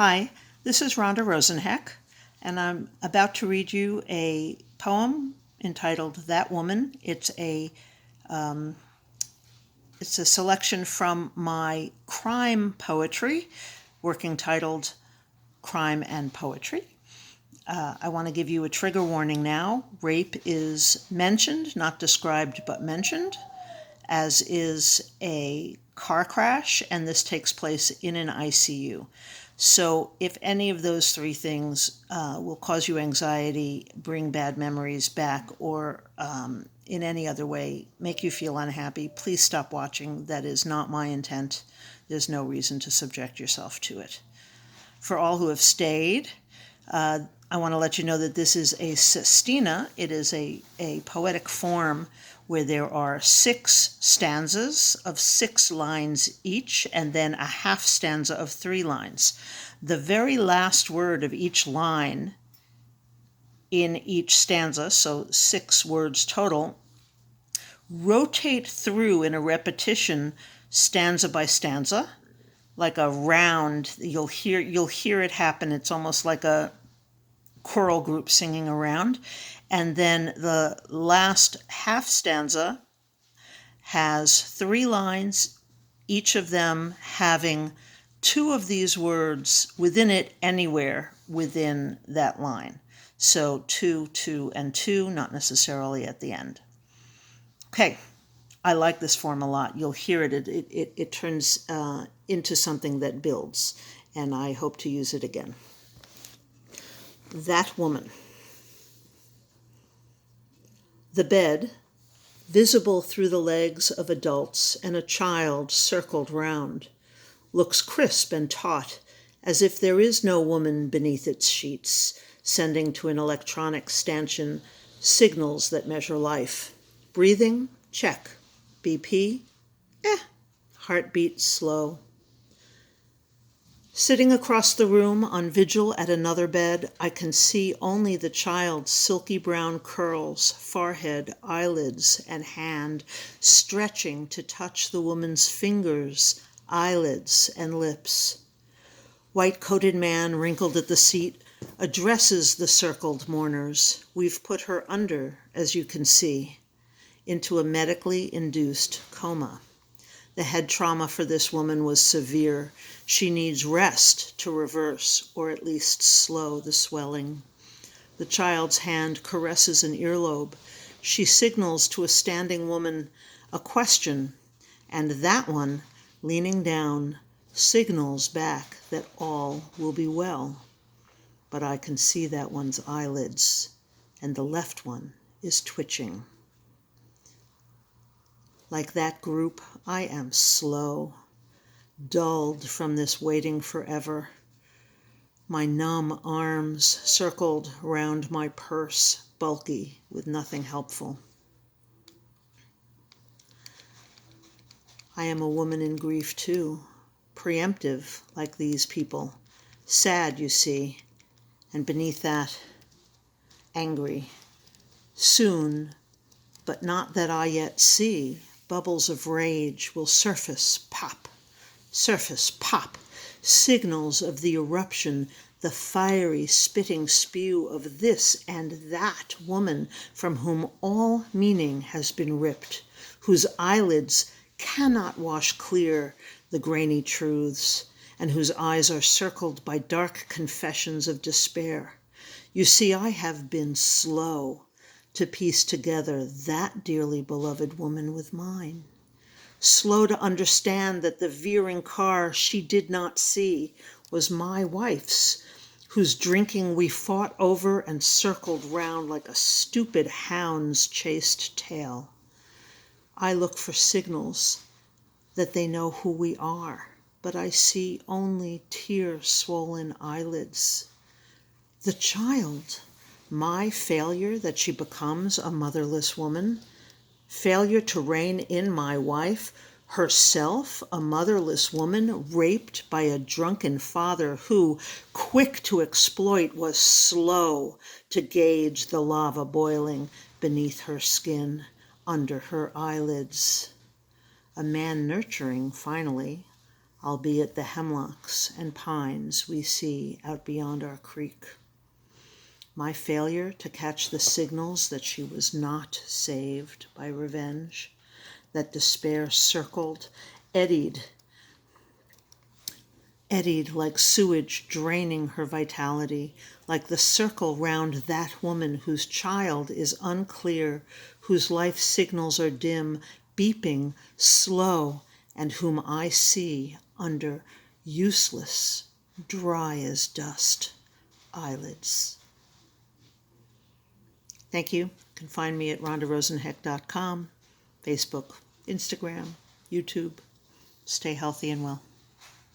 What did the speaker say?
Hi, this is Rhonda Rosenheck, and I'm about to read you a poem entitled "That Woman." It's a selection from my crime poetry, working titled "Crime and Poetry." I want to give you a trigger warning now. Rape is mentioned, not described, but mentioned, as is a car crash, and this takes place in an ICU. So if any of those three things will cause you anxiety, bring bad memories back, or in any other way make you feel unhappy, please stop watching. That is not my intent. There's no reason to subject yourself to it. For all who have stayed, I want to let you know that this is a sestina. It is a poetic form where there are 6 stanzas of 6 lines each, and then a half stanza of 3 lines. The very last word of each line in each stanza, so 6 words total, rotate through in a repetition stanza by stanza, like a round. You'll hear it happen. It's almost like a choral group singing around. And then the last half stanza has 3 lines, each of them having 2 of these words within it anywhere within that line. So 2, 2, and 2, not necessarily at the end. Okay, I like this form a lot. You'll hear it. It turns into something that builds, and I hope to use it again. That woman. The bed, visible through the legs of adults and a child circled round, looks crisp and taut, as if there is no woman beneath its sheets, sending to an electronic stanchion signals that measure life. Breathing? Check. BP? Heartbeat slow. Sitting across the room on vigil at another bed, I can see only the child's silky brown curls, forehead, eyelids, and hand stretching to touch the woman's fingers, eyelids, and lips. White-coated man wrinkled at the seat addresses the circled mourners. We've put her under, as you can see, into a medically induced coma. The head trauma for this woman was severe. She needs rest to reverse, or at least slow the swelling. The child's hand caresses an earlobe. She signals to a standing woman a question, and that one, leaning down, signals back that all will be well. But I can see that one's eyelids, and the left one is twitching. Like that group, I am slow, dulled from this waiting forever. My numb arms circled round my purse, bulky with nothing helpful. I am a woman in grief too, preemptive like these people, sad, you see, and beneath that, angry. Soon, but not that I yet see, bubbles of rage will surface, pop, signals of the eruption, the fiery spitting spew of this and that woman from whom all meaning has been ripped, whose eyelids cannot wash clear the grainy truths, and whose eyes are circled by dark confessions of despair. You see, I have been slow to piece together that dearly beloved woman with mine. Slow to understand that the veering car she did not see was my wife's, whose drinking we fought over and circled round like a stupid hound's chased tail. I look for signals that they know who we are, but I see only tear-swollen eyelids. The child. My failure that she becomes a motherless woman, failure to rein in my wife, herself a motherless woman raped by a drunken father who, quick to exploit, was slow to gauge the lava boiling beneath her skin, under her eyelids. A man nurturing, finally, albeit the hemlocks and pines we see out beyond our creek. My failure to catch the signals that she was not saved by revenge, that despair circled, eddied like sewage draining her vitality, like the circle round that woman whose child is unclear, whose life signals are dim, beeping, slow, and whom I see under useless, dry as dust eyelids. Thank you. You can find me at rhondarosenheck.com, Facebook, Instagram, YouTube. Stay healthy and well.